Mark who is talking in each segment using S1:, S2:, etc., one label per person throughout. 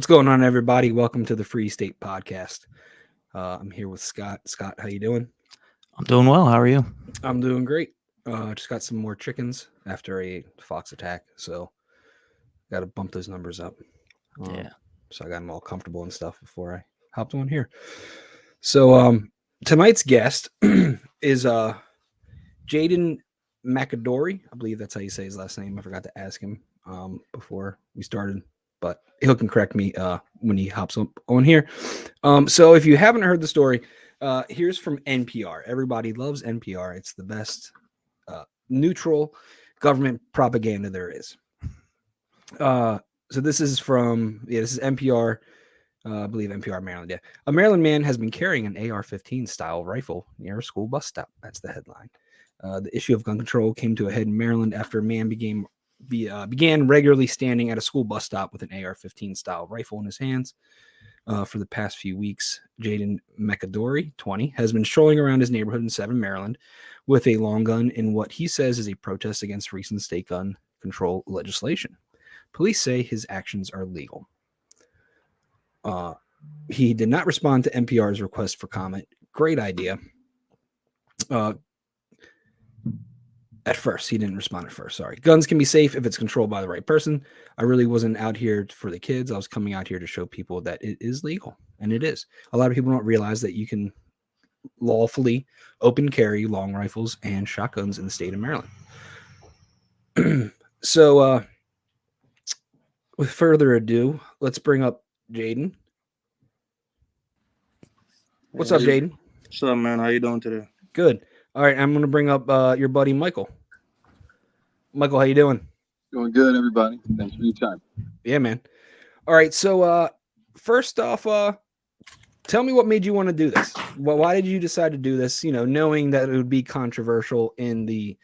S1: going on, everybody? Welcome to the Free State Podcast. I'm here with Scott. Scott, how you doing?
S2: I'm doing well. How are you?
S1: I'm doing great. Just got some more chickens after a fox attack, so got to bump those numbers up.
S2: Yeah.
S1: So I got them all comfortable and stuff before I hopped on here. So tonight's guest is J'Den McAdory. I believe that's how you say his last name. I forgot to ask him before we started, but he can correct me when he hops up on here. So if you haven't heard the story, here's from NPR. Everybody loves NPR. It's the best neutral government propaganda there is. So this is from, this is NPR. I believe NPR Maryland. Yeah. A Maryland man has been carrying an AR-15 style rifle near a school bus stop. That's the headline. The issue of gun control came to a head in Maryland after a man began regularly standing at a school bus stop with an AR-15 style rifle in his hands. For the past few weeks, J'Den McAdory, 20, has been strolling around his neighborhood in Seven, Maryland, with a long gun in what he says is a protest against recent state gun control legislation. Police say his actions are legal. He did not respond to NPR's request for comment. Great idea. At first, he didn't respond at first. Sorry. Guns can be safe if it's controlled by the right person. I really wasn't out here for the kids. I was coming out here to show people that it is legal, and it is. A lot of people don't realize that you can lawfully open carry long rifles and shotguns in the state of Maryland. So, with further ado, let's bring up J'Den. What's up, J'Den?
S3: What's up, man? How you doing today?
S1: Good. All right, I'm going to bring up your buddy Michael. Michael, how you doing?
S4: Doing good, everybody. Thanks for your time.
S1: Yeah, man. All right, so first off, tell me what made you want to do this. Why did you decide to do this? You know, knowing that it would be controversial in the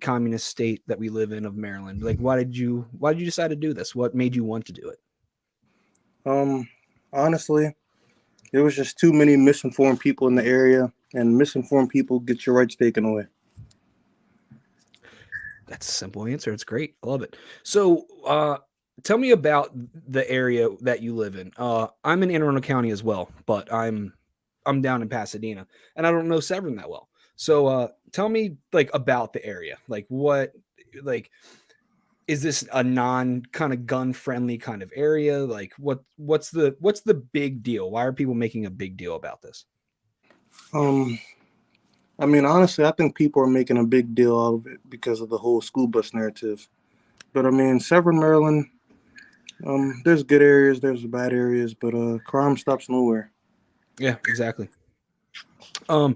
S1: communist state that we live in of Maryland. Like, why did you decide to do this? What made you want to do it?
S3: Honestly, there was just too many misinformed people in the area, and misinformed people get your rights taken away.
S1: That's a simple answer. It's great. I love it. So, tell me about the area that you live in. I'm in Anne Arundel County as well, but I'm down in Pasadena, and I don't know Severn that well. So, tell me about the area. Is this a non kind of gun friendly kind of area? Like, what's the big deal? Why are people making a big deal about this?
S3: I mean, honestly, I think people are making a big deal out of it because of the whole school bus narrative. But I mean, Severn, Maryland, there's good areas, there's bad areas, but crime stops nowhere.
S1: Yeah, exactly. How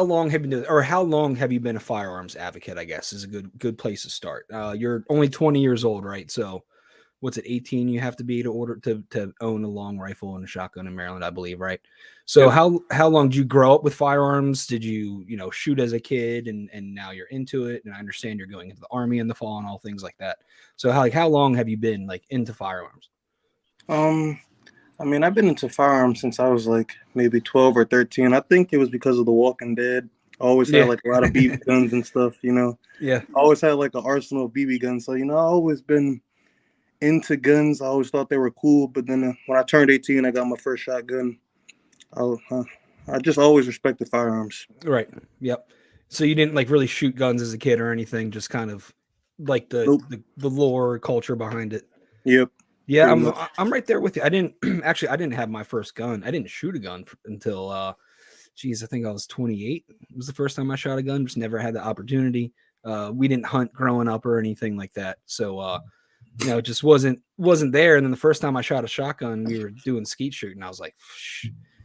S1: long have you been, or how long have you been a firearms advocate? I guess is a good place to start. You're only 20 years old, right? So, what's it, 18 you have to be to own a long rifle and a shotgun in Maryland, I believe, right? So yeah. How long did you grow up with firearms? Did you shoot as a kid and now you're into it? And I understand you're going into the Army in the fall and all things like that. So how long have you been into firearms?
S3: I mean, I've been into firearms since I was maybe 12 or 13. I think it was because of The Walking Dead. I always had a lot of BB guns and stuff, Yeah. I always had an arsenal of BB guns. So, I've always been into guns. I always thought they were cool, but then when I turned 18, I got my first shotgun. I just always respected firearms.
S1: Right. Yep. So you didn't really shoot guns as a kid or anything, just kind of the lore culture behind it.
S3: Yep.
S1: Yeah, I'm right there with you. I didn't have my first gun. I didn't shoot a gun until I think I was 28. It was the first time I shot a gun. Just never had the opportunity. We didn't hunt growing up or anything like that. So it just wasn't there. And then the first time I shot a shotgun, we were doing skeet shooting. I was like,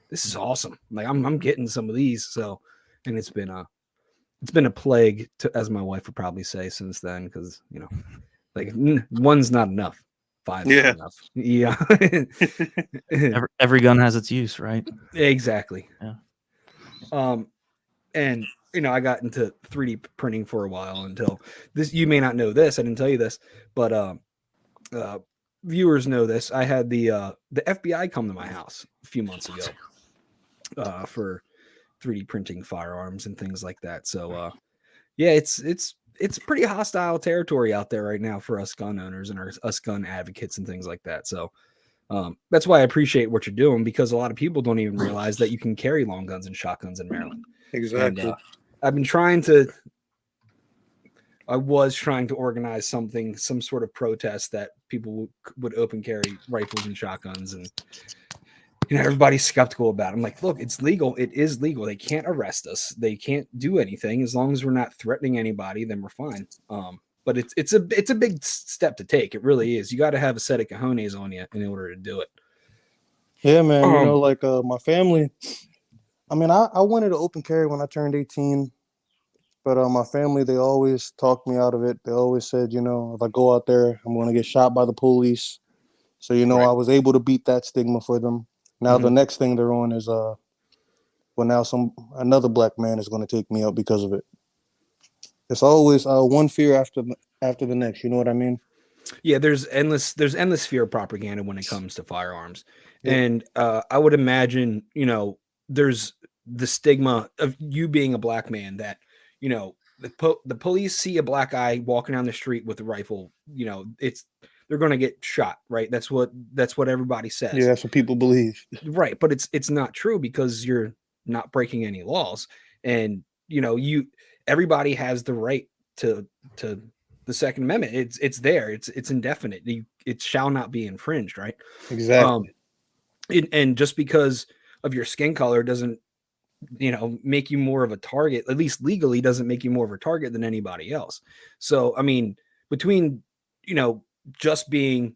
S1: this is awesome. I'm getting some of these. So, and it's been a plague as my wife would probably say since then, because one's not enough. 5 is not enough. Yeah.
S2: every gun has its use, right?
S1: Exactly.
S2: Yeah.
S1: And I got into 3D printing for a while until this. You may not know this. I didn't tell you this, but viewers know this. I had the FBI come to my house a few months ago for 3D printing firearms and things like that. So yeah, it's it's pretty hostile territory out there right now for us gun owners and us gun advocates and things like that. So that's why I appreciate what you're doing, because a lot of people don't even realize that you can carry long guns and shotguns in Maryland.
S3: Exactly.
S1: And I was trying to organize some sort of protest that people would open carry rifles and shotguns, and everybody's skeptical about it. I'm like, look, it's legal. It is legal. They can't arrest us. They can't do anything. As long as we're not threatening anybody, then we're fine. But it's a big step to take. It really is. You got to have a set of cojones on you in order to do it.
S3: Yeah, man. Like my family. I mean, I wanted to open carry when I turned 18. But my family, they always talked me out of it. They always said, if I go out there, I'm going to get shot by the police. So,
S1: Right.
S3: I was able to beat that stigma for them. Now the next thing they're on is, now another black man is going to take me out because of it. It's always one fear after the next. You know what I mean?
S1: Yeah, there's endless fear propaganda when it comes to firearms.
S3: Yeah.
S1: And I would imagine, there's the stigma of you being a black man that, the police see a black guy walking down the street with a rifle, they're going to get shot, right? That's what everybody says.
S3: Yeah, that's what people believe.
S1: Right, but it's not true, because you're not breaking any laws, and everybody has the right to the Second Amendment. It's there. It's indefinite. It shall not be infringed, right?
S3: Exactly.
S1: And just because of your skin color doesn't make you more of a target, at least legally doesn't make you more of a target than anybody else. So I mean, between just being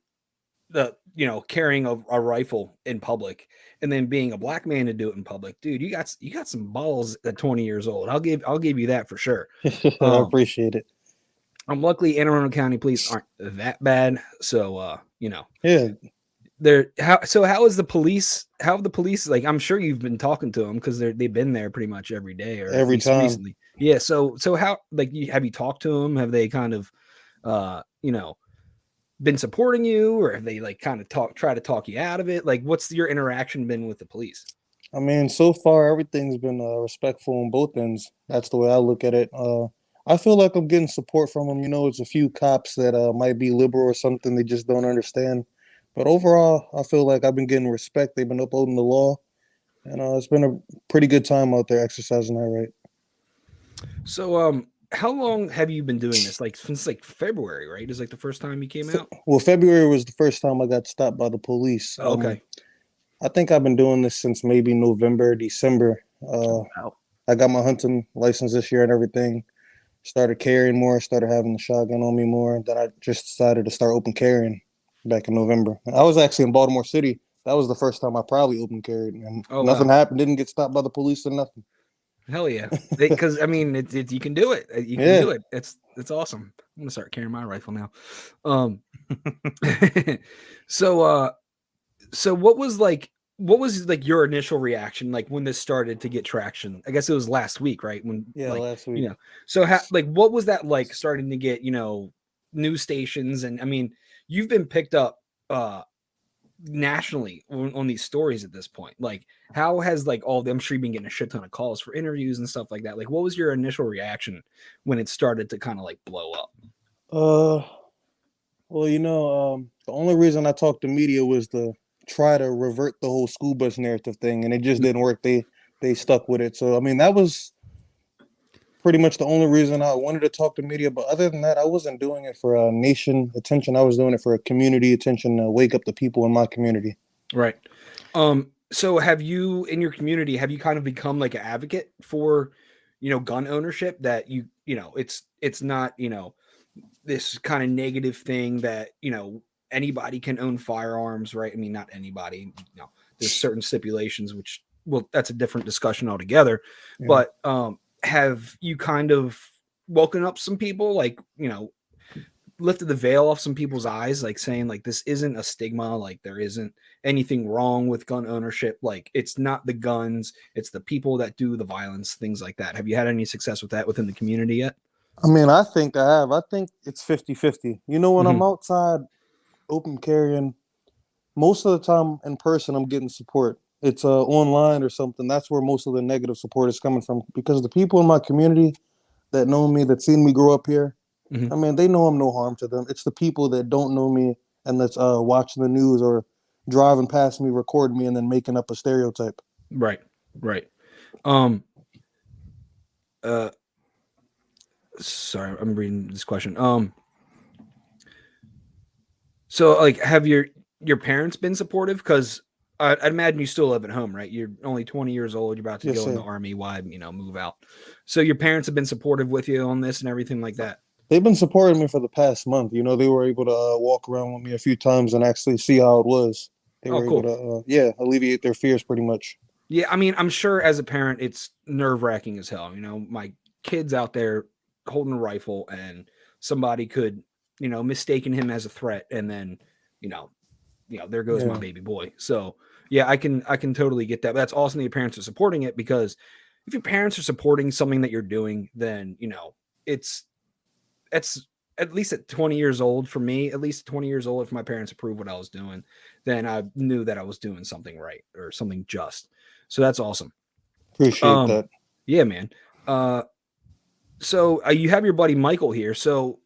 S1: carrying a rifle in public and then being a black man to do it in public, dude, you got some balls at 20 years old. I'll give you that for sure.
S3: I appreciate it.
S1: I'm luckily Anne Arundel County police aren't that bad, so
S3: Yeah.
S1: How is the police? How have the police, like, I'm sure you've been talking to them because they've been there pretty much every day or
S3: every time
S1: recently. Yeah. So how, like, have you talked to them? Have they kind of been supporting you, or have they like kind of try to talk you out of it? Like, what's your interaction been with the police?
S3: I mean, so far everything's been respectful on both ends. That's the way I look at it. I feel like I'm getting support from them. It's a few cops that might be liberal or something they just don't understand. But overall, I feel like I've been getting respect. They've been upholding the law, and it's been a pretty good time out there exercising that right.
S1: So, how long have you been doing this? Like since like February, right? Is like the first time you came out?
S3: Well, February was the first time I got stopped by the police.
S1: Oh, okay.
S3: I think I've been doing this since maybe November, December.
S1: Wow.
S3: I got my hunting license this year and everything. Started carrying more, started having the shotgun on me more. Then I just decided to start open carrying back in November. I was actually in Baltimore City. That was the first time I probably open carried, and nothing happened. Didn't get stopped by the police or nothing.
S1: Hell yeah! Because I mean, you can do it. You can do it. It's awesome. I'm gonna start carrying my rifle now. So what was like your initial reaction, like when this started to get traction? I guess it was last week, right?
S3: Last week.
S1: So what was that like, starting to get news stations, and I mean, you've been picked up nationally on these stories at this point. Like, how has like all them, I'm sure you've been getting a shit ton of calls for interviews and stuff like that. Like, what was your initial reaction when it started to kind of like blow up?
S3: Well, the only reason I talked to media was to try to revert the whole school bus narrative thing, and it just didn't work. They stuck with it. So I mean, that was pretty much the only reason I wanted to talk to media. But other than that, I wasn't doing it for nation attention. I was doing it for community attention, to wake up the people in my community.
S1: Right. So have you, in your community, have you kind of become like an advocate for, gun ownership, that it's not, this kind of negative thing that, anybody can own firearms, right? I mean, not anybody, there's certain stipulations, which, well, that's a different discussion altogether. Yeah. But, have you kind of woken up some people, like, lifted the veil off some people's eyes, like saying like, this isn't a stigma, like there isn't anything wrong with gun ownership, like it's not the guns, it's the people that do the violence, things like that? Have you had any success with that within the community yet?
S3: I mean, I think I have. I think it's 50-50. When I'm outside open carrying, most of the time in person, I'm getting support. It's online or something. That's where most of the negative support is coming from, because the people in my community, that know me, that seen me grow up here.
S1: Mhm.
S3: I mean, they know I'm no harm to them. It's the people that don't know me and that's watching the news or driving past me, recording me, and then making up a stereotype.
S1: Right. Sorry, I'm reading this question. So like, have your parents been supportive? Because I'd imagine you still live at home, right? You're only 20 years old. You're about to
S3: Yes,
S1: go in the
S3: sir.
S1: army. Why, move out? So your parents have been supportive with you on this and everything like that.
S3: They've been supporting me for the past month. You know, they were able to walk around with me a few times and actually see how it was. They were able to, alleviate their fears pretty much.
S1: Yeah, I mean, I'm sure as a parent, it's nerve-wracking as hell. My kid's out there holding a rifle, and somebody could, mistaken him as a threat, and then, there goes my baby boy. So yeah, I can totally get that. But that's awesome that your parents are supporting it, because if your parents are supporting something that you're doing, then it's at least at 20 years old, for me, at least 20 years old, if my parents approved what I was doing, then I knew that I was doing something right or something just. So that's awesome.
S3: Appreciate that.
S1: Yeah, man. So you have your buddy Michael here. So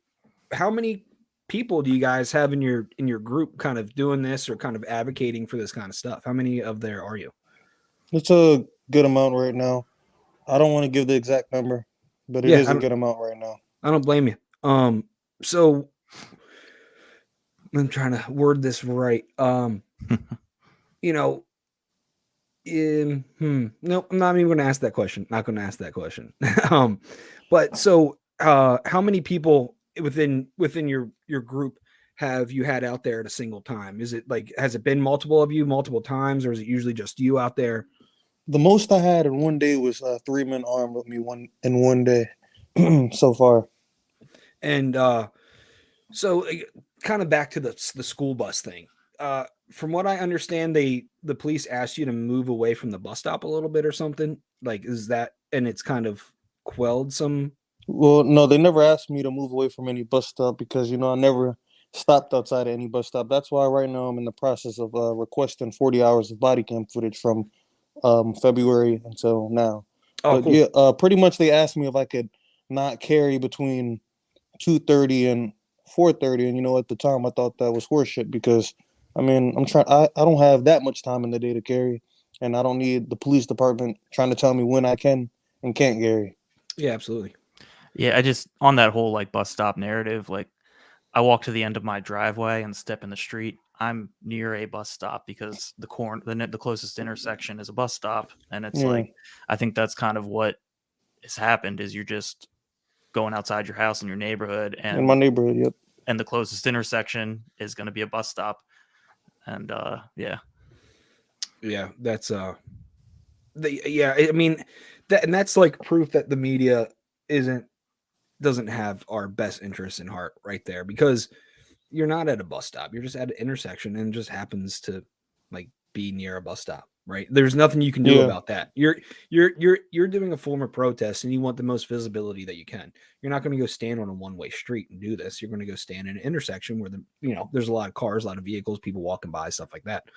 S1: how many people do you guys have in your group kind of doing this or kind of advocating for this kind of stuff? How many of there are you?
S3: It's a good amount right now. I don't want to give the exact number, but it is a good amount right now.
S1: I don't blame you. So I'm trying to word this right. No, I'm not even going to ask that question. Not going to ask that question. But so, how many people within your group have you had out there at a single time? Is it like, has it been multiple of you multiple times, or is it usually just you out there?
S3: The most I had in one day was 3 men armed with me in one day so far.
S1: And so kind of back to the school bus thing. From what I understand, the police asked you to move away from the bus stop a little bit or something. Like, is that, and it's kind of quelled some?
S3: Well, no, they never asked me to move away from any bus stop because, I never stopped outside of any bus stop. That's why right now I'm in the process of requesting 40 hours of body cam footage from February until now.
S1: Oh,
S3: but
S1: cool.
S3: Yeah, pretty much they asked me if I could not carry between 2:30 and 4:30, and at the time I thought that was horseshit because I don't have that much time in the day to carry, and I don't need the police department trying to tell me when I can and can't carry.
S1: Yeah, absolutely.
S2: Yeah, I just, on that whole like bus stop narrative, like I walk to the end of my driveway and step in the street. I'm near a bus stop because the closest intersection is a bus stop, and it's like, I think that's kind of what has happened is you're just going outside your house in your neighborhood, and
S3: in my neighborhood, yep.
S2: And the closest intersection is going to be a bus stop, and yeah,
S1: that's I mean that's like proof that the media doesn't have our best interests in heart right there, because you're not at a bus stop, you're just at an intersection, and it just happens to like be near a bus stop, right? There's nothing you can do about that. You're doing a form of protest, and you want the most visibility that you can. You're not going to go stand on a one-way street and do this. You're going to go stand in an intersection where there's a lot of cars, a lot of vehicles, people walking by, stuff like that.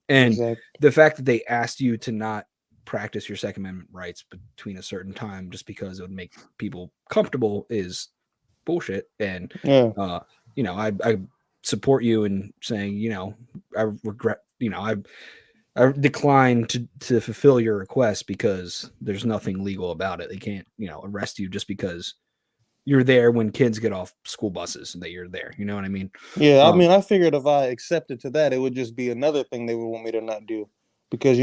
S1: And the fact that they asked you to not practice your Second Amendment rights between a certain time just because it would make people comfortable is bullshit. And I support you in saying, I regret, I decline to fulfill your request because there's nothing legal about it. They can't, arrest you just because you're there when kids get off school buses and that you're there. You know what I mean?
S3: Yeah, I figured if I accepted to that, it would just be another thing they would want me to not do, because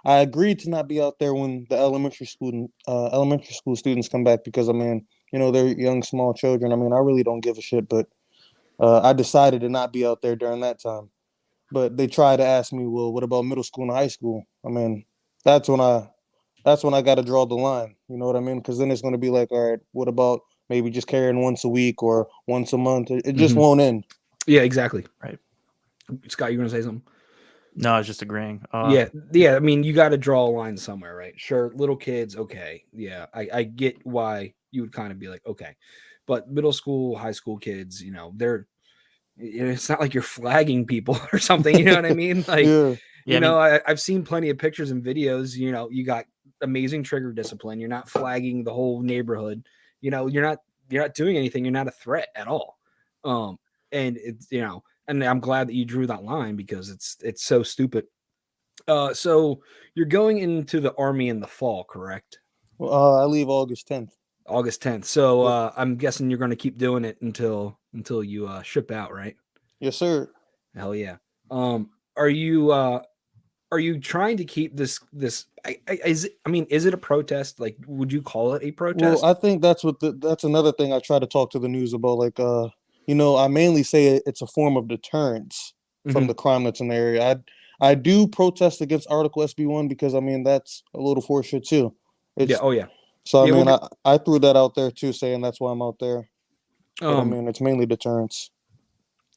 S3: I agreed to not be out there when the elementary school students come back because they're young, small children. I really don't give a shit, but I decided to not be out there during that time. But they tried to ask me, well, what about middle school and high school? That's when I got to draw the line. You know what I mean? Because then it's going to be like, all right, what about maybe just carrying once a week or once a month? It just won't end.
S1: Yeah, exactly.
S2: Right.
S1: Scott, you going to say something?
S2: No, I was just agreeing.
S1: Yeah. I mean, you got to draw a line somewhere, right? Sure, little kids, okay. Yeah, I get why you would kind of be like, okay. But middle school, high school kids, they're, it's not like you're flagging people or something. You know what I mean? Like, I've seen plenty of pictures and videos. You got amazing trigger discipline. You're not flagging the whole neighborhood. you're not doing anything. You're not a threat at all. And it's, and I'm glad that you drew that line because it's so stupid. So you're going into the Army in the fall, correct?
S3: I leave August 10th.
S1: August 10th. So I'm guessing you're going to keep doing it until you ship out, right?
S3: Yes, sir.
S1: Hell yeah. Are you trying to keep this is it a protest? Like, would you call it a protest?
S3: Well, I think that's that's another thing I try to talk to the news about. Like, I mainly say it's a form of deterrence from the crime that's in the area. I do protest against Article SB1 because that's a little for shit too.
S1: Yeah. Oh yeah.
S3: So
S1: Yeah,
S3: I threw that out there too, saying that's why I'm out there. But it's mainly deterrence.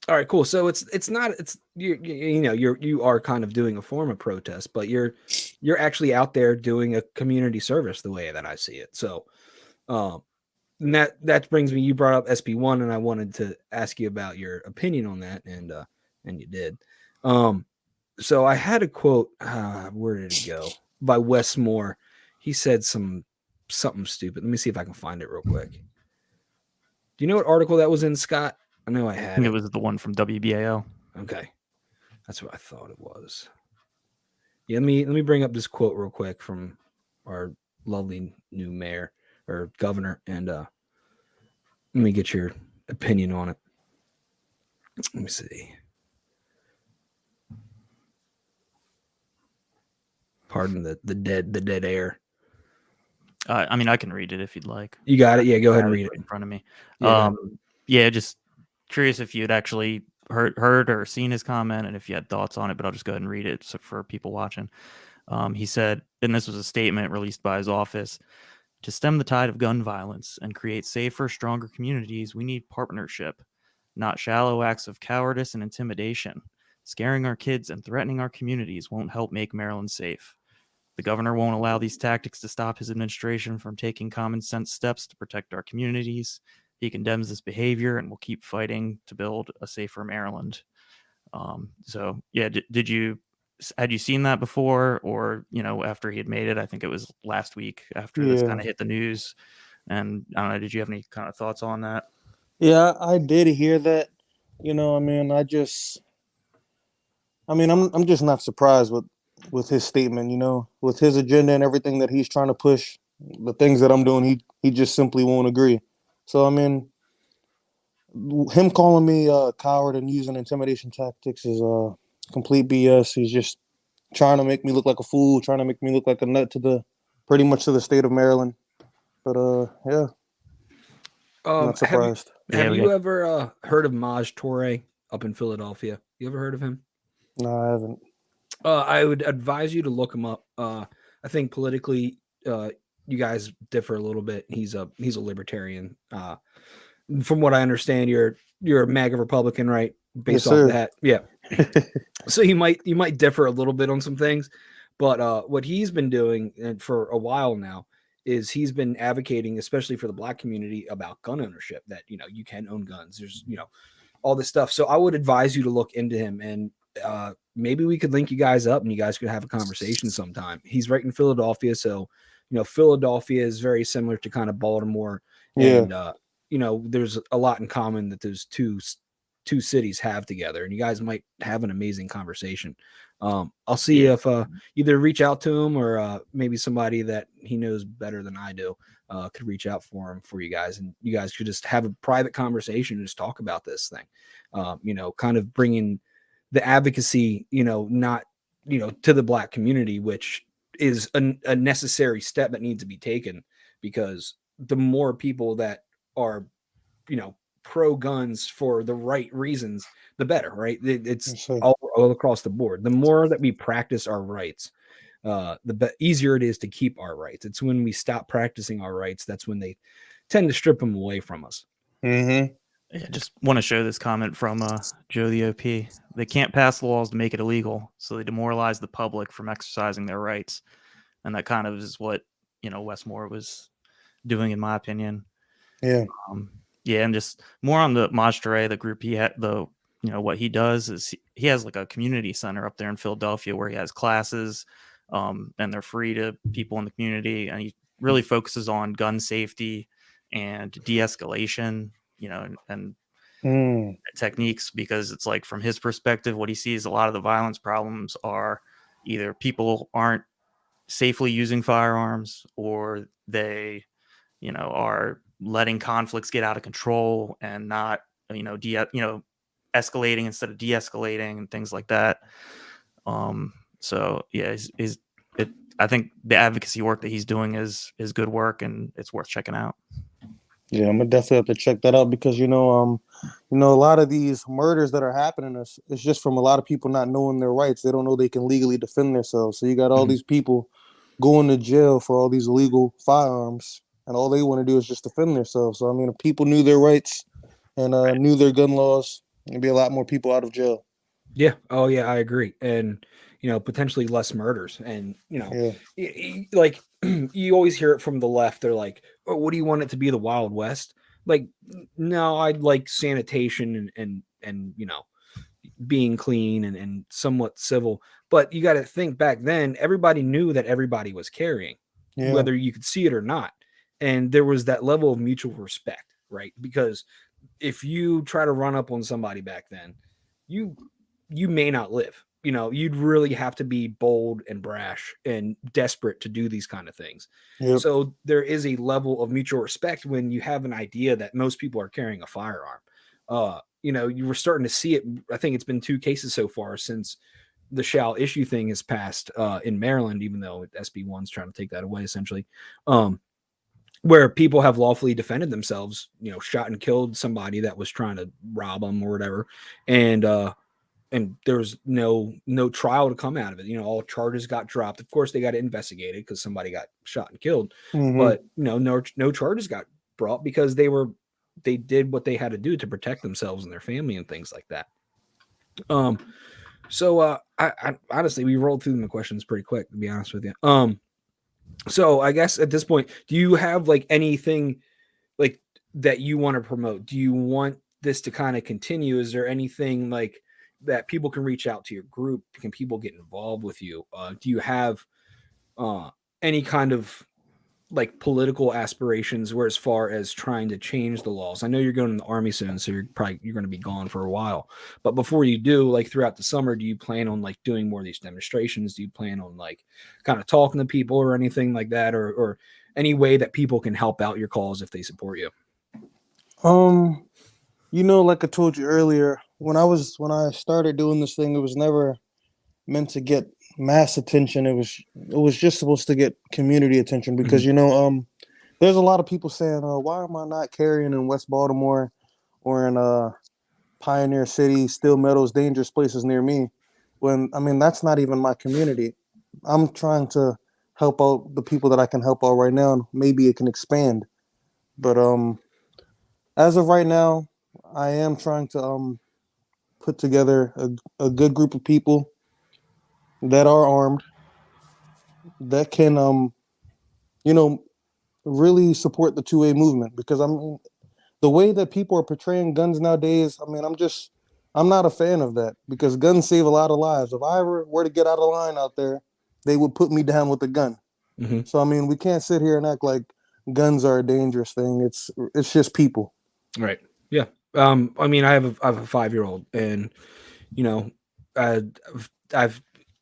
S1: All right, cool. So you are kind of doing a form of protest, but you're actually out there doing a community service the way that I see it. So, and that brings me. You brought up SB1, and I wanted to ask you about your opinion on that, and you did. So I had a quote. Where did it go? By Wes Moore. He said something stupid. Let me see if I can find it real quick. Do you know what article that was in, Scott? I know I had
S2: it. It was the one from WBAO.
S1: Okay. That's what I thought it was. Yeah, let me bring up this quote real quick from our lovely new mayor or governor, and let me get your opinion on it. Let me see. Pardon the dead air.
S2: I can read it if you'd like.
S1: You got it? Yeah, go ahead and read it.
S2: In front of me.
S1: Yeah.
S2: Just curious if you had actually heard or seen his comment and if you had thoughts on it, but I'll just go ahead and read it for people watching. He said, and this was a statement released by his office, to stem the tide of gun violence and create safer, stronger communities, we need partnership, not shallow acts of cowardice and intimidation. Scaring our kids and threatening our communities won't help make Maryland safe. The governor won't allow these tactics to stop his administration from taking common sense steps to protect our communities. He condemns this behavior and will keep fighting to build a safer Maryland. Had you seen that before, or after he had made it? I think it was last week after this kind of hit the news. And I don't know, did you have any kind of thoughts on that?
S3: Yeah, I did hear that. I'm just not surprised with his statement, with his agenda and everything that he's trying to push, the things that I'm doing, he just simply won't agree. So, him calling me a coward and using intimidation tactics is complete BS. He's just trying to make me look like a fool, trying to make me look like a nut pretty much to the state of Maryland. But, yeah. I'm not surprised.
S1: Have you ever heard of Maj Toure up in Philadelphia? You ever heard of him?
S3: No, I haven't.
S1: I would advise you to look him up. I think politically, you guys differ a little bit. He's a libertarian. From what I understand, you're a MAGA Republican, right? Based off that, yeah. So you might differ a little bit on some things, but what he's been doing for a while now is he's been advocating, especially for the Black community, about gun ownership. That you can own guns. There's all this stuff. So I would advise you to look into him, and maybe we could link you guys up and you guys could have a conversation sometime. He's right in Philadelphia. So, Philadelphia is very similar to kind of Baltimore. And, there's a lot in common that those two cities have together, and you guys might have an amazing conversation. I'll see if either reach out to him or maybe somebody that he knows better than I do could reach out for you guys, and you guys could just have a private conversation and just talk about this thing. Kind of bringing the advocacy, not, to the Black community, which is a necessary step that needs to be taken, because the more people that are, pro guns for the right reasons, the better, right? It's all across the board. The more that we practice our rights, the easier it is to keep our rights. It's when we stop practicing our rights, that's when they tend to strip them away from us.
S3: Mm-hmm.
S2: Yeah, just want to show this comment from Joe the OP. They can't pass laws to make it illegal, so they demoralize the public from exercising their rights. And that kind of is what, Wes Moore was doing, in my opinion.
S3: Yeah.
S2: And just more on the Maj Toure, the group he had, what he does is he has like a community center up there in Philadelphia where he has classes, and they're free to people in the community. And he really focuses on gun safety and de-escalation, and techniques, because it's like, from his perspective, what he sees, a lot of the violence problems are either people aren't safely using firearms, or they, are letting conflicts get out of control and not, escalating instead of de-escalating and things like that. So yeah, I think the advocacy work that he's doing is good work, and it's worth checking out.
S3: Yeah, I'm gonna definitely have to check that out, because a lot of these murders that are happening is just from a lot of people not knowing their rights. They don't know they can legally defend themselves. So you got all these people going to jail for all these illegal firearms, and all they want to do is just defend themselves. So I mean, if people knew their rights and knew their gun laws, there'd be a lot more people out of jail.
S1: Yeah. Oh yeah, I agree. And potentially less murders. And like you always hear it from the left. They're like, "Oh, what do you want it to be, the Wild West?" Like, no, I'd like sanitation and being clean and somewhat civil. But you got to think, back then, everybody knew that everybody was carrying, whether you could see it or not. And there was that level of mutual respect, right? Because if you try to run up on somebody back then, you may not live. You'd really have to be bold and brash and desperate to do these kind of things.
S3: Yep.
S1: So there is a level of mutual respect when you have an idea that most people are carrying a firearm. You were starting to see it. I think it's been 2 cases so far since the shall issue thing has passed in Maryland, even though SB 1's trying to take that away, essentially. Where people have lawfully defended themselves, shot and killed somebody that was trying to rob them or whatever. And there was no trial to come out of it. All charges got dropped. Of course, they got investigated because somebody got shot and killed. But no charges got brought, because they did what they had to do to protect themselves and their family and things like that. So I honestly, we rolled through the questions pretty quick, to be honest with you. So I guess at this point, do you have like anything like that you want to promote? Do you want this to kind of continue? Is there anything like that people can reach out to your group? Can people get involved with you? Do you have any kind of like political aspirations where, as far as trying to change the laws? I know you're going in the Army soon, so you're going to be gone for a while. But before you do, like throughout the summer, do you plan on like doing more of these demonstrations? Do you plan on like kind of talking to people or anything like that, or any way that people can help out your cause if they support you?
S3: Like I told you earlier, when I started doing this thing, it was never meant to get mass attention. It was just supposed to get community attention, because there's a lot of people saying, why am I not carrying in West Baltimore or in Pioneer City, Steel Meadows, dangerous places near me, when I mean that's not even my community. I'm trying to help out the people that I can help out right now, and maybe it can expand. But as of right now, I am trying to put together a good group of people that are armed, that can really support the 2A movement. Because I mean, the way that people are portraying guns nowadays, I mean, I'm not a fan of that, because guns save a lot of lives. If I ever were to get out of line out there, they would put me down with a gun. So I mean, we can't sit here and act like guns are a dangerous thing. It's just people.
S1: Right. Yeah. I mean, I have a 5-year-old, and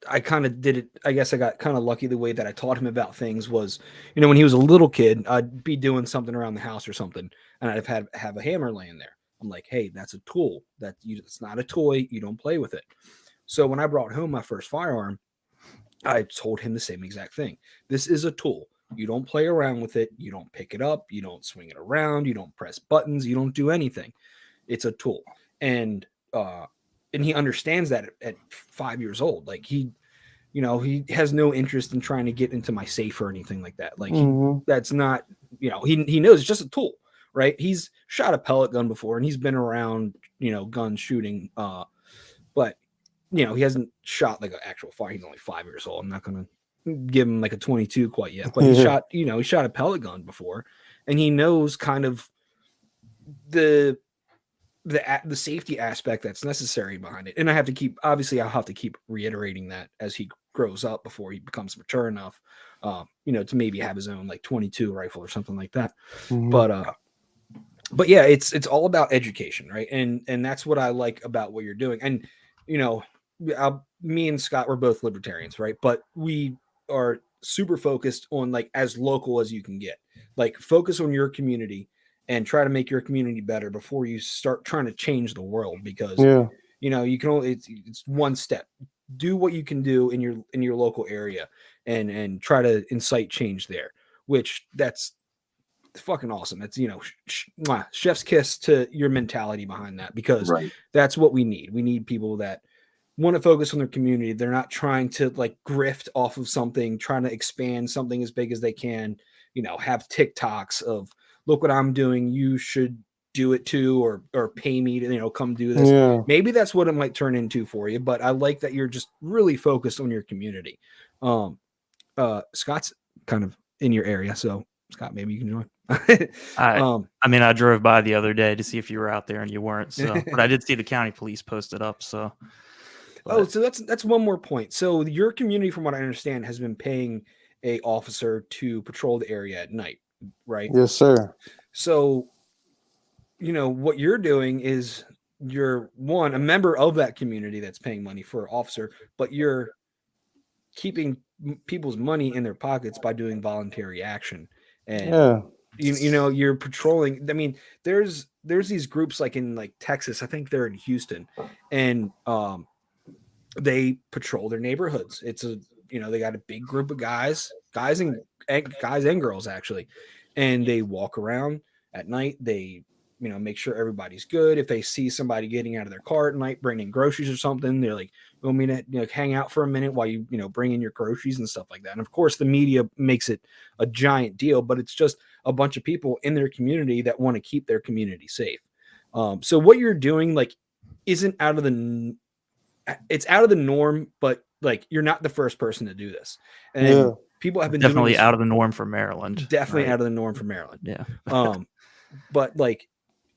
S1: I kind of did it. I guess I got kind of lucky. The way that I taught him about things was, when he was a little kid, I'd be doing something around the house or something, and I'd have a hammer laying there. I'm like, hey, that's a tool. It's not a toy. You don't play with it. So when I brought home my first firearm, I told him the same exact thing. This is a tool. You don't play around with it. You don't pick it up. You don't swing it around. You don't press buttons. You don't do anything. It's a tool. And he understands that at 5 years old. Like he has no interest in trying to get into my safe or anything like that. Like that's not, he knows it's just a tool, right? He's shot a pellet gun before, and he's been around, gun shooting. But he hasn't shot like an actual fire. He's only 5 years old. I'm not going to give him like a 22 quite yet, but he shot a pellet gun before, and he knows kind of the safety aspect that's necessary behind it. And I'll have to keep reiterating that as he grows up, before he becomes mature enough, to maybe have his own like 22 rifle or something like that. But but yeah, it's all about education, right? And that's what I like about what you're doing. And you know, me and Scott were both libertarians, right? But we are super focused on like as local as you can get. Like focus on your community and try to make your community better before you start trying to change the world, because you know, you can only it's one step. Do what you can do in your local area and try to incite change there, which that's fucking awesome. It's, you know, chef's kiss to your mentality behind that, because
S4: Right.
S1: that's what we need. We need people that want to focus on their community. They're not trying to like grift off of something, trying to expand something as big as they can, you know, have TikToks of look what I'm doing, you should do it too, or pay me to, you know, come do this. Maybe that's what it might turn into for you, but I like that you're just really focused on your community. Scott's kind of in your area, so Scott, maybe you can join.
S2: I mean, I drove by the other day to see if you were out there, and you weren't. So, but I did see the county police posted up. So,
S1: oh, so that's one more point. So your community, from what I understand, has been paying a officer to patrol the area at night, right?
S3: Yes, sir.
S1: So, you know, what you're doing is you're a member of that community that's paying money for an officer, but you're keeping people's money in their pockets by doing voluntary action. And you know, you're patrolling. I mean, there's these groups like in like Texas, I think they're in Houston, and they patrol their neighborhoods. It's a, you know, they got a big group of guys and girls actually, and they walk around at night. They, you know, make sure everybody's good. If they see somebody getting out of their car at night bringing groceries or something, they're like, "You want me to, you know, hang out for a minute while you know, bring in your groceries and stuff like that." And of course, the media makes it a giant deal, but it's just a bunch of people in their community that want to keep their community safe. So what you're doing, like, isn't out of the it's out of the norm, but like you're not the first person to do this. And people have been
S2: definitely
S1: doing
S2: out of the norm for Maryland.
S1: Definitely out of the norm for Maryland.
S2: Yeah.
S1: But like,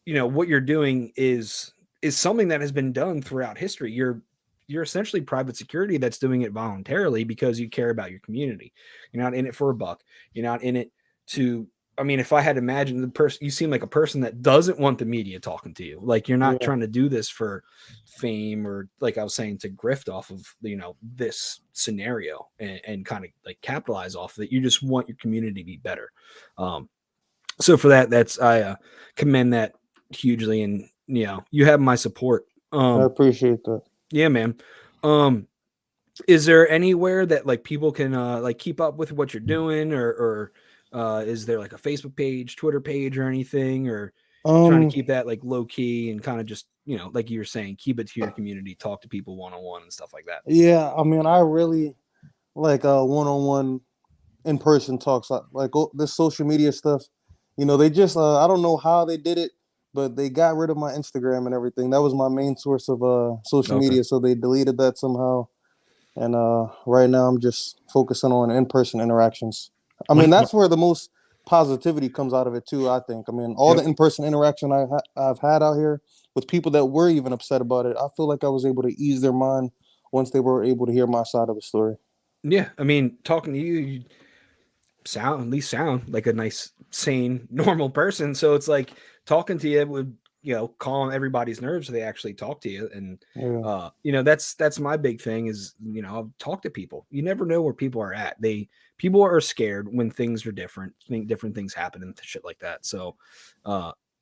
S1: you know, what you're doing is something that has been done throughout history. You're essentially private security that's doing it voluntarily because you care about your community. You're not in it for a buck. You're not in it to, I mean, if I had imagined the person, you seem like a person that doesn't want the media talking to you. Like you're not trying to do this for fame or, like I was saying, to grift off of, you know, this scenario and kind of like capitalize off of it. You just want your community to be better. So for that, I commend that hugely, and you know, you have my support.
S3: I appreciate that.
S1: Yeah, man. Is there anywhere that like people can like keep up with what you're doing, or is there like a Facebook page, Twitter page, or anything, or trying to keep that like low key and kind of just, you know, like you were saying, keep it to your community, talk to people one-on-one and stuff like that?
S3: Yeah, I mean, I really like one-on-one in-person talks, like this social media stuff. You know, they just I don't know how they did it, but they got rid of my Instagram and everything. That was my main source of social media, so they deleted that somehow. And right now I'm just focusing on in-person interactions. I mean, that's where the most positivity comes out of it too, I think. I mean, all the in-person interaction I've had out here with people that were even upset about it, I feel like I was able to ease their mind once they were able to hear my side of the story.
S1: Yeah, I mean, talking to you sound like a nice, sane, normal person. So it's like talking to you would, you know, calm everybody's nerves so they actually talk to you. And you know, that's my big thing is, you know, I'll talk to people. You never know where people are at. People are scared when things are different. Different things happen and shit like that. So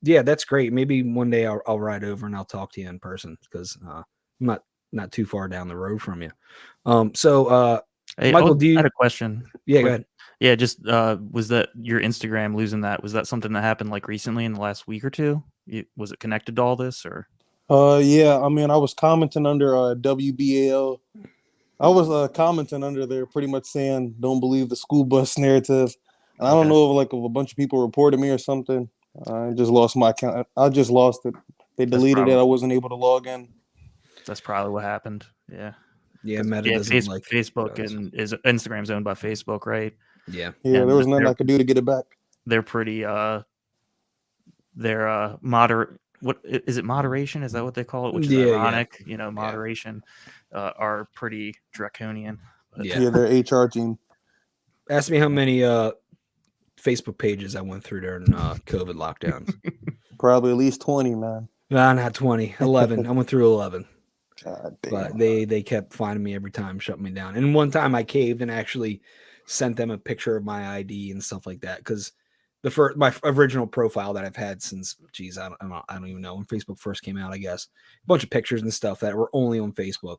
S1: yeah, that's great. Maybe one day I'll ride over and I'll talk to you in person, because I'm not too far down the road from you.
S2: Hey,
S1: Michael,
S2: I had a question.
S1: Yeah, go ahead.
S2: Yeah, just was that your Instagram losing that? Was that something that happened like recently in the last week or two? Was it connected to all this, or?
S3: Yeah, I mean, I was commenting under WBAL. I was commenting under there, pretty much saying, "Don't believe the school bus narrative." And I don't know if a bunch of people reported me or something. I just lost my account. I just lost it. They deleted it. I wasn't able to log in.
S2: That's probably what happened. Yeah.
S1: Yeah, Meta doesn't like
S2: Facebook, and Instagram's owned by Facebook, right?
S1: Yeah.
S3: Yeah, there was nothing I could do to get it back.
S2: They're pretty they're moderate. What is it? Moderation? Is that what they call it? Which is ironic. You know, moderation are pretty draconian.
S3: Yeah, their HR team.
S1: Ask me how many Facebook pages I went through during COVID lockdowns.
S3: Probably at least 20, man.
S1: No, not 20, 11. I went through 11.
S3: God damn.
S1: But they kept finding me every time, shutting me down. And one time I caved and actually sent them a picture of my ID and stuff like that, because my original profile that I've had since, I don't even know, when Facebook first came out, I guess, a bunch of pictures and stuff that were only on Facebook.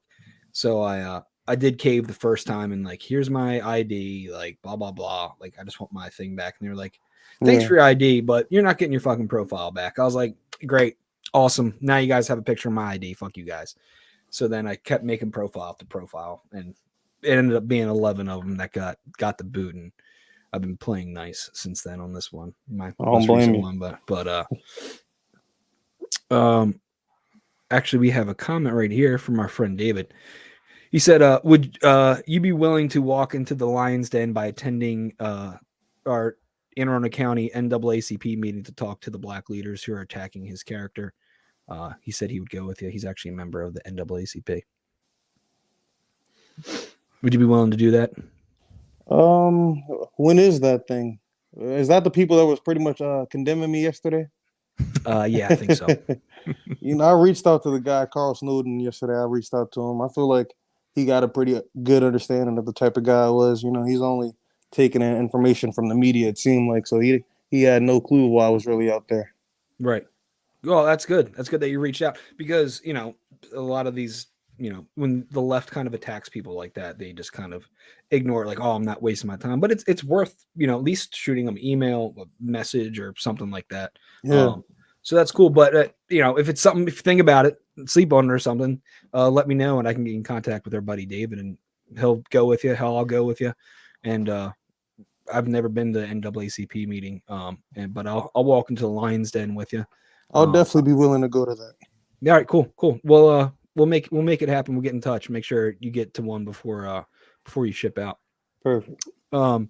S1: So I did cave the first time and like, here's my ID, like blah blah blah, like I just want my thing back. And they were like, thanks for your ID, but you're not getting your fucking profile back. I was like, great, awesome. Now you guys have a picture of my ID. Fuck you guys. So then I kept making profile after profile, and it ended up being 11 of them that got the boot, and I've been playing nice since then on this one. My most recent one, but actually we have a comment right here from our friend David. He said, would you be willing to walk into the Lion's Den by attending our Anne Arundel County NAACP meeting to talk to the black leaders who are attacking his character? He said he would go with you. He's actually a member of the NAACP. Would you be willing to do that?
S3: When is that thing? Is that the people that was pretty much condemning me yesterday?
S1: Yeah, I think so.
S3: I reached out to the guy, Carl Snowden, yesterday. I reached out to him. I feel like he got a pretty good understanding of the type of guy I was. He's only taking in information from the media, it seemed like. So he had no clue why I was really out there.
S1: Right. Well, that's good. That's good that you reached out, because, a lot of these, when the left kind of attacks people like that, they just kind of ignore it, like, oh, I'm not wasting my time. But it's worth, at least shooting them email, a message or something like that.
S3: Yeah.
S1: So that's cool. But, if it's something, if you think about it, sleep on it or something, let me know and I can get in contact with our buddy David, and he'll go with you. I'll go with you. And I've never been to the NAACP meeting, but I'll walk into the Lion's Den with you.
S3: I'll definitely be willing to go to that.
S1: All right, cool. Well, we'll make it happen. We'll get in touch. Make sure you get to one before you ship out.
S3: Perfect.
S1: Well,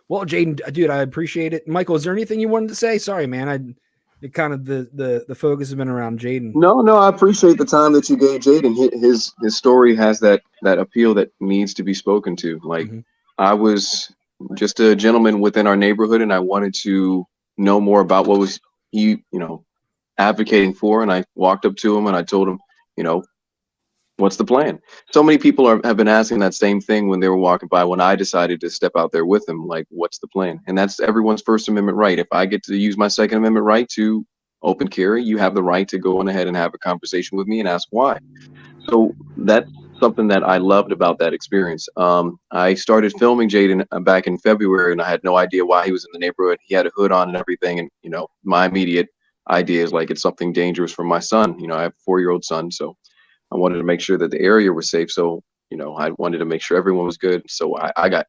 S1: J'Den, dude, I appreciate it. Michael, is there anything you wanted to say? Sorry, man. It kind of the focus has been around J'Den.
S4: No, I appreciate the time that you gave J'Den. His story has that appeal that needs to be spoken to. Like, I was just a gentleman within our neighborhood, and I wanted to know more about what was he, advocating for. And I walked up to him and I told him, what's the plan? So many people have been asking that same thing when they were walking by, when I decided to step out there with them, like, what's the plan? And that's everyone's First Amendment right. If I get to use my Second Amendment right to open carry, you have the right to go on ahead and have a conversation with me and ask why. So that's something that I loved about that experience. I started filming J'Den back in February, and I had no idea why he was in the neighborhood. He had a hood on and everything. And, my immediate idea is like, it's something dangerous for my son. I have a 4-year-old son. So I wanted to make sure that the area was safe. So, I wanted to make sure everyone was good. So I got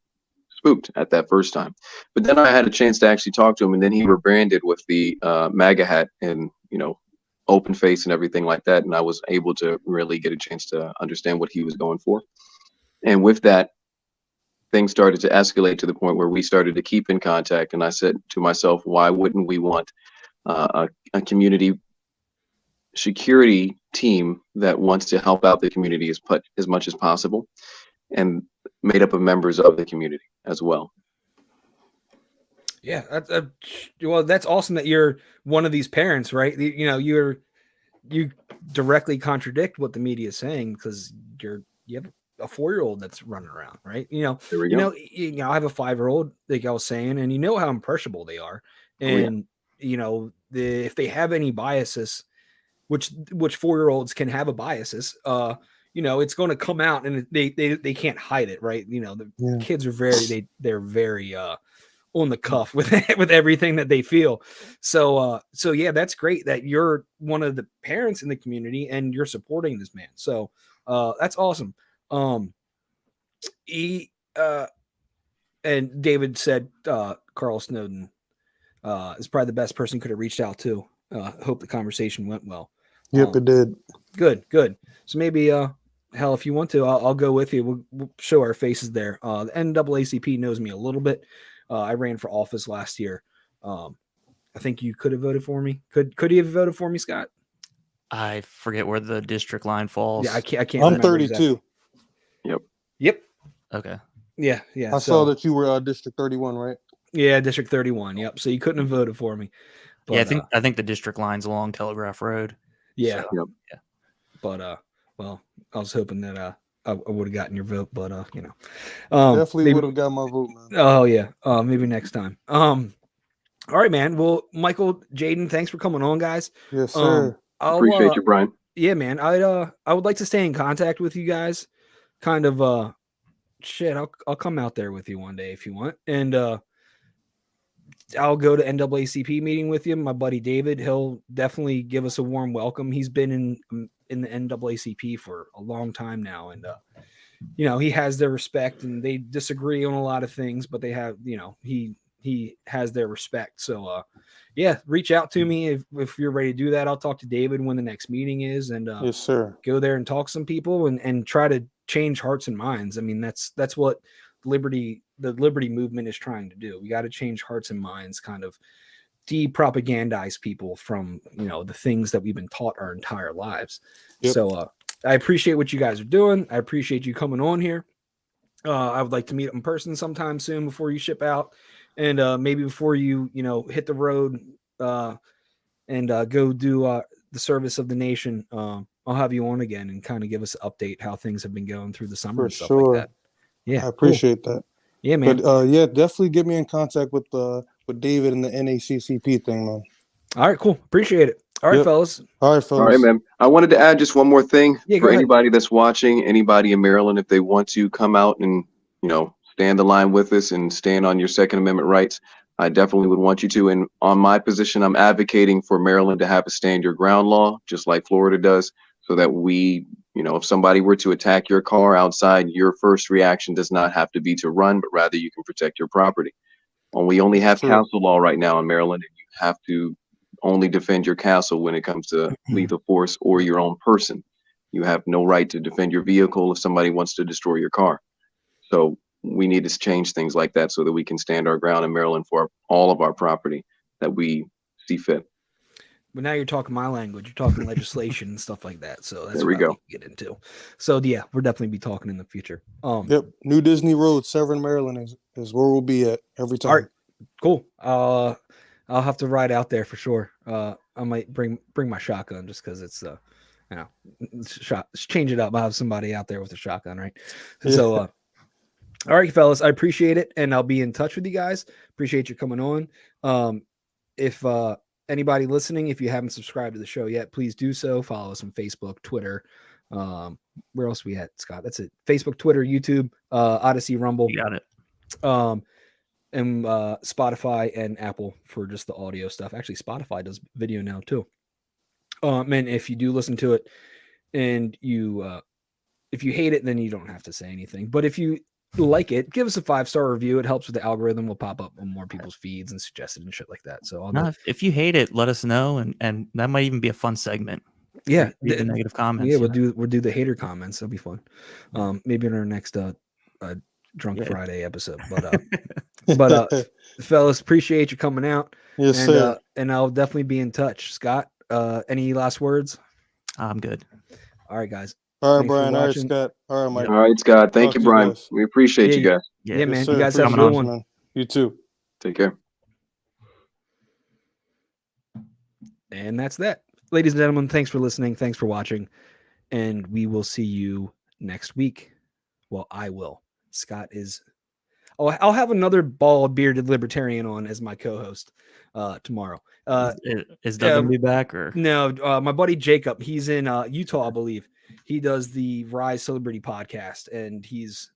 S4: spooked at that first time. But then I had a chance to actually talk to him, and then he rebranded with the MAGA hat and, open face and everything like that. And I was able to really get a chance to understand what he was going for. And with that, things started to escalate to the point where we started to keep in contact. And I said to myself, why wouldn't we want a community security team that wants to help out the community as much as possible, and made up of members of the community as well.
S1: Yeah, that's awesome that you're one of these parents, right? You directly contradict what the media is saying, because you have a 4-year-old that's running around, right?
S4: There we go.
S1: I have a 5-year-old, like I was saying, and how impressionable they are, and if they have any biases, which 4-year-olds can have a biases, it's going to come out, and they can't hide it, right? The kids are they're very on the cuff with everything that they feel. So yeah, that's great that you're one of the parents in the community and you're supporting this man. So that's awesome. And David said Carl Snowden is probably the best person could have reached out to. Hope the conversation went well.
S3: Yep, it did.
S1: Good. So maybe hell, if you want to, I'll go with you. We'll show our faces there. The NAACP knows me a little bit. I ran for office last year. I think you could have voted for me. Could you have voted for me, Scott?
S2: I forget where the district line falls.
S1: Yeah, I can't.
S3: I'm 32.
S4: Exactly.
S1: Yep.
S2: Okay.
S1: Yeah.
S3: I saw that you were District 31, right?
S1: Yeah, District 31. Yep. So you couldn't have voted for me. But,
S2: yeah, I think the district line's along Telegraph Road.
S1: Yeah.
S2: So,
S1: yeah. But well, I was hoping that I would have gotten your vote, but
S5: definitely would have got my vote, man.
S1: Oh yeah. Maybe next time. All right, man. Well, Michael, J'Den, thanks for coming on, guys.
S5: Yes, sir.
S4: Appreciate you, Brian.
S1: Yeah, man. I would like to stay in contact with you guys. Kind of I'll come out there with you one day if you want. And I'll go to NAACP meeting with you. My buddy David, he'll definitely give us a warm welcome. He's been in the NAACP for a long time now, and he has their respect, and they disagree on a lot of things, but they have, he has their respect. So yeah, reach out to me if you're ready to do that. I'll talk to David when the next meeting is, and
S5: yes, sir.
S1: Go there and talk to some people and try to change hearts and minds. I mean, that's what the liberty movement is trying to do. We got to change hearts and minds, kind of de-propagandize people from the things that we've been taught our entire lives. Yep. So I appreciate what you guys are doing. I appreciate you coming on here. I would like to meet up in person sometime soon before you ship out, and maybe before you hit the road and go do the service of the nation. I'll have you on again and kind of give us an update how things have been going through the summer and stuff like that. Yeah,
S5: I appreciate that.
S1: Yeah, man.
S5: But yeah, definitely get me in contact with David and the NAACP thing, man.
S1: All right, cool. Appreciate it. All right, fellas.
S5: All right,
S4: man. I wanted to add just one more thing for anybody that's watching, anybody in Maryland, if they want to come out and, stand the line with us and stand on your Second Amendment rights, I definitely would want you to. And on my position, I'm advocating for Maryland to have a stand your ground law, just like Florida does, so that we, if somebody were to attack your car outside, your first reaction does not have to be to run, but rather you can protect your property. We only have castle law right now in Maryland, and you have to only defend your castle when it comes to lethal force or your own person. You have no right to defend your vehicle if somebody wants to destroy your car. So we need to change things like that so that we can stand our ground in Maryland for all of our property that we see fit.
S1: But now you're talking my language. You're talking legislation and stuff like that. So that's
S4: there we go.
S1: Get into. So yeah, we'll definitely be talking in the future.
S5: Yep. New Disney Road, Severn, Maryland is where we'll be at every time.
S1: All right. Cool. I'll have to ride out there for sure. I might bring my shotgun just because it's change it up. I'll have somebody out there with a shotgun, right? So all right, fellas, I appreciate it, and I'll be in touch with you guys. Appreciate you coming on. If anybody listening, if you haven't subscribed to the show yet, please do so. Follow us on Facebook, Twitter. Where else we at, Scott? That's it. Facebook, Twitter, YouTube, Odyssey, Rumble.
S2: You got it.
S1: And Spotify and Apple for just the audio stuff. Actually, Spotify does video now too. And if you do listen to it and if you hate it, then you don't have to say anything. But if you like it, give us a 5-star review. It helps with the algorithm. We'll pop up on more people's feeds and suggested and shit like that. So
S2: if you hate it, let us know, and that might even be a fun segment.
S1: Yeah,
S2: the negative comments.
S1: Yeah, we'll do the hater comments. That'll be fun. Maybe in our next Drunk Friday episode. But fellas, appreciate you coming out.
S5: Yes, sir.
S1: And I'll definitely be in touch. Scott, any last words?
S2: I'm good.
S1: All right, guys.
S5: All right, Brian. All right, Scott. All right, Mike.
S4: All right, Scott. Thank you, Brian. We appreciate you guys.
S1: Yeah, man. You guys have a good one.
S5: Man. You too.
S4: Take care.
S1: And that's that. Ladies and gentlemen, thanks for listening. Thanks for watching. And we will see you next week. Well, I will. Scott is... Oh, I'll have another bald bearded libertarian on as my co-host tomorrow.
S2: Is Doug gonna be back or
S1: no? My buddy Jacob, he's in Utah, I believe. He does the Rise Celebrity podcast, and he's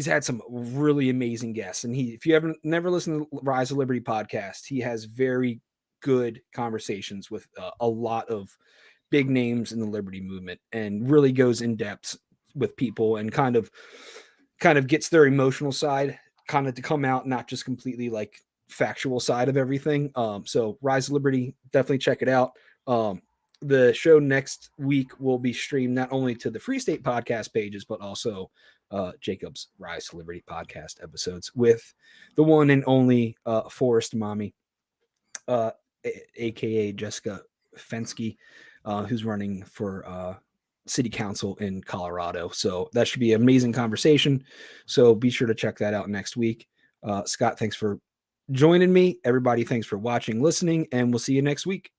S1: had some really amazing guests. And if you haven't never listened to Rise of Liberty podcast, he has very good conversations with a lot of big names in the liberty movement, and really goes in depth with people and kind of gets their emotional side kind of to come out, not just completely like factual side of everything. So Rise of Liberty, definitely check it out. The show next week will be streamed not only to the Free State podcast pages, but also Jacob's Rise to Liberty podcast episodes with the one and only Forrest Mommy, aka Jessica Fensky, who's running for city council in Colorado. So that should be an amazing conversation. So be sure to check that out next week. Scott, thanks for joining me. Everybody, thanks for watching, listening, and we'll see you next week.